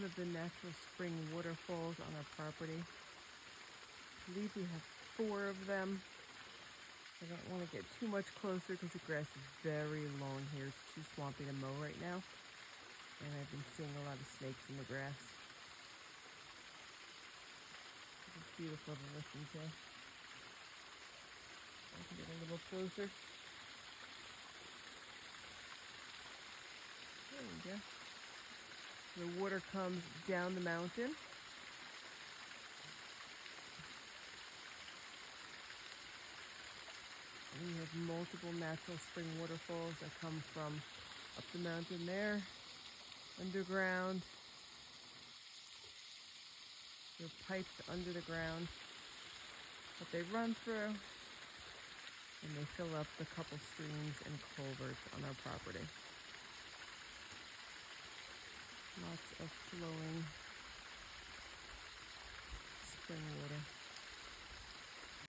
one of the natural spring waterfalls on our property. I believe we have 4 of them. I don't want to get too much closer because the grass is very long here. It's too swampy to mow right now. And I've been seeing a lot of snakes in the grass. It's beautiful to listen to. I can get a little closer. There we go. The water comes down the mountain. And we have multiple natural spring waterfalls that come from up the mountain there, underground. They're piped under the ground that they run through, and they fill up the couple streams and culverts on our property. Lots of flowing